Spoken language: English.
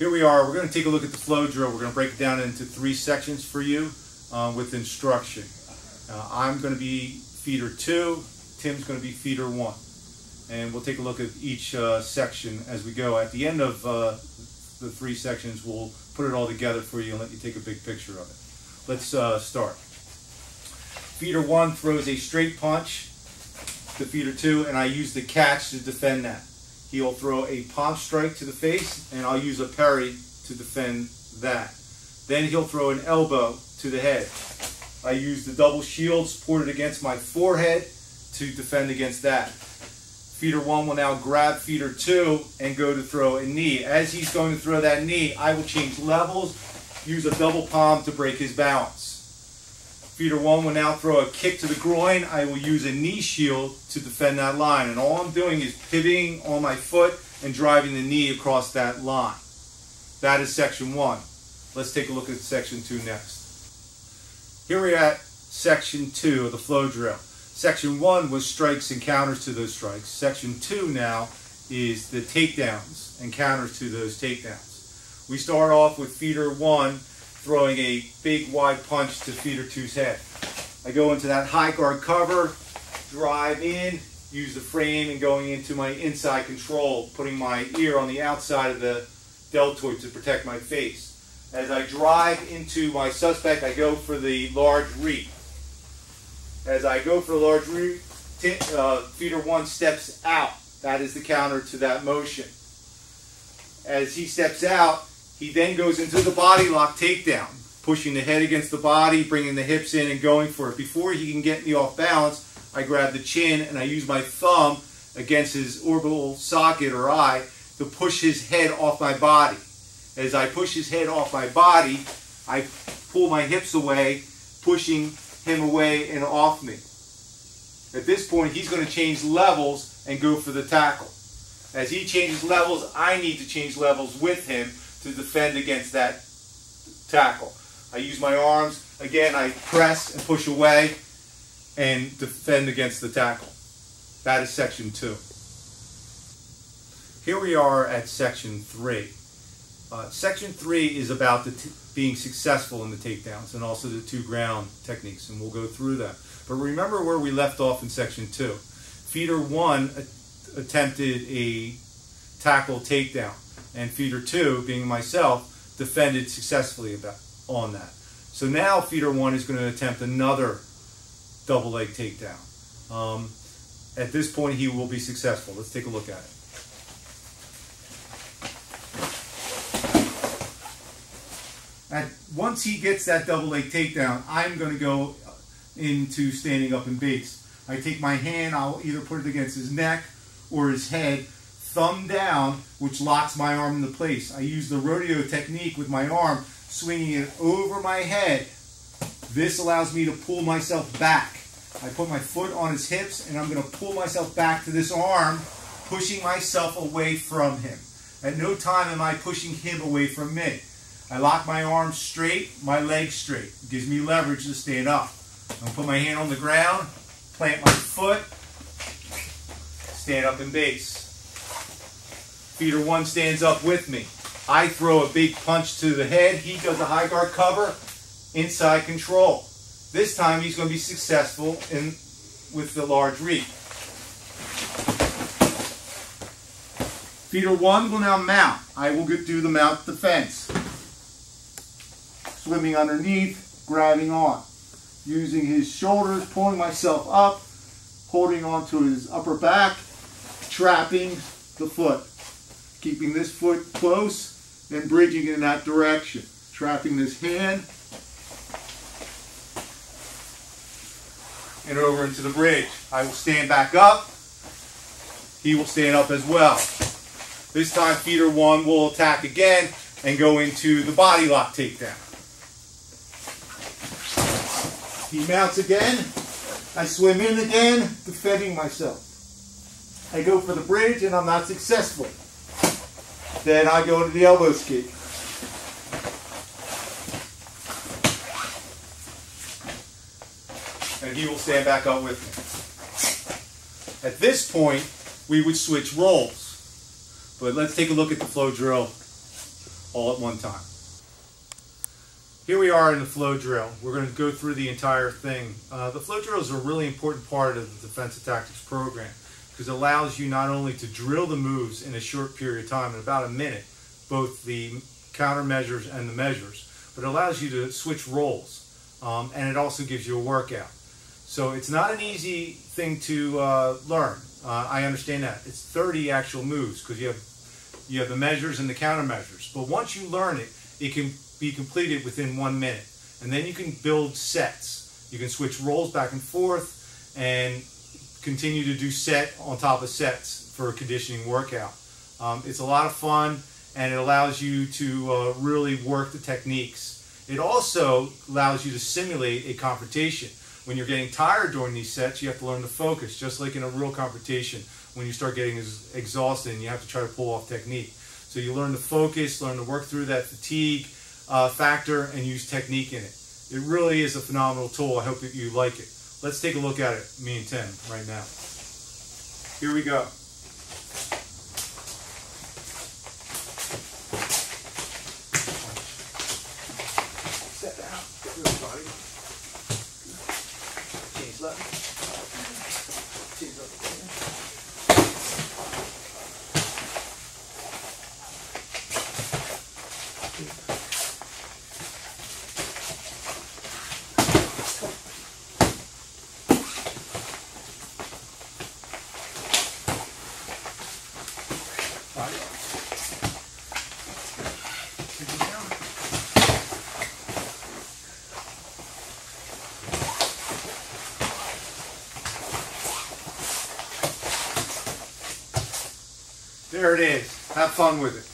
Here we are. We're going to take a look at the flow drill. We're going to break it down into 3 sections for you with instruction. I'm going to be feeder 2, Tim's going to be feeder 1. And we'll take a look at each section as we go. At the end of the 3 sections, we'll put it all together for you and let you take a big picture of it. Let's start. Feeder 1 throws a straight punch to feeder 2, and I use the catch to defend that. He'll throw a palm strike to the face, and I'll use a parry to defend that. Then he'll throw an elbow to the head. I use the double shield supported against my forehead to defend against that. Feeder 1 will now grab feeder 2 and go to throw a knee. As he's going to throw that knee, I will change levels, use a double palm to break his balance. Feeder 1 will now throw a kick to the groin. I will use a knee shield to defend that line. And all I'm doing is pivoting on my foot and driving the knee across that line. That is section 1. Let's take a look at section 2 next. Here we're at section 2 of the flow drill. Section 1 was strikes and counters to those strikes. Section 2 now is the takedowns and counters to those takedowns. We start off with feeder 1 throwing a big wide punch to feeder 2's head. I go into that high guard cover, drive in, use the frame and going into my inside control, putting my ear on the outside of the deltoid to protect my face. As I drive into my suspect, I go for the large reap. As I go for the large reap, feeder 1 steps out. That is the counter to that motion. As he steps out, he then goes into the body lock takedown, pushing the head against the body, bringing the hips in and going for it. Before he can get me off balance, I grab the chin and I use my thumb against his orbital socket or eye to push his head off my body. As I push his head off my body, I pull my hips away, pushing him away and off me. At this point, he's going to change levels and go for the tackle. As he changes levels, I need to change levels with him to defend against that tackle. I use my arms. Again, I press and push away and defend against the tackle. That is section 2. Here we are at section 3. Section 3 is about being successful in the takedowns and also the 2 ground techniques, and we'll go through that. But remember where we left off in section 2. Feeder 1 attempted a tackle takedown, and feeder 2, being myself, defended successfully on that. So now feeder 1 is going to attempt another double leg takedown. At this point, he will be successful. Let's take a look at it. Once he gets that double leg takedown, I'm going to go into standing up in base. I take my hand, I'll either put it against his neck or his head, thumb down, which locks my arm into place. I use the rodeo technique with my arm, swinging it over my head. This allows me to pull myself back. I put my foot on his hips, and I'm going to pull myself back to this arm, pushing myself away from him. At no time am I pushing him away from me. I lock my arms straight, my legs straight. It gives me leverage to stand up. I'm going to put my hand on the ground, plant my foot, stand up in base. Feeder 1 stands up with me. I throw a big punch to the head. He does a high guard cover, inside control. This time he's going to be successful with the large reap. Feeder 1 will now mount. I will do the mount defense. Swimming underneath, grabbing on. Using his shoulders, pulling myself up, holding onto his upper back, trapping the foot. Keeping this foot close and bridging in that direction. Trapping this hand and over into the bridge. I will stand back up. He will stand up as well. This time feeder 1 will attack again and go into the body lock takedown. He mounts again. I swim in again, defending myself. I go for the bridge and I'm not successful. Then I go to the elbow escape. And he will stand back up with me. At this point, we would switch roles. But let's take a look at the flow drill all at one time. Here we are in the flow drill. We're going to go through the entire thing. The flow drill is a really important part of the Defensive Tactics program because it allows you not only to drill the moves in a short period of time, in about a minute, both the countermeasures and the measures, but it allows you to switch roles, and it also gives you a workout. So it's not an easy thing to learn. I understand that. It's 30 actual moves because you have the measures and the countermeasures. But once you learn it, it can be completed within 1 minute. And then you can build sets. You can switch roles back and forth and continue to do set on top of sets for a conditioning workout. It's a lot of fun, and it allows you to really work the techniques. It also allows you to simulate a confrontation. When you're getting tired during these sets, you have to learn to focus, just like in a real confrontation. When you start getting exhausted and you have to try to pull off technique. So you learn to focus, learn to work through that fatigue factor, and use technique in it. It really is a phenomenal tool. I hope that you like it. Let's take a look at it, me and Tim, right now. Here we go. Step out, get rid of the body. Change left. Change left. There it is. Have fun with it.